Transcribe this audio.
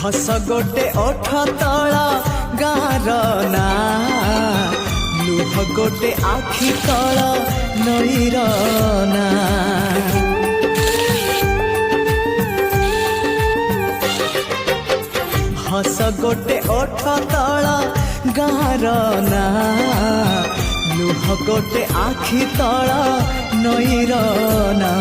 हस गोटे ओठ तला गार ना लुह गोटे आखि तल नईर ना हस गोटे ओठ तला गार ना लुह गोटे आखि तल नईर ना।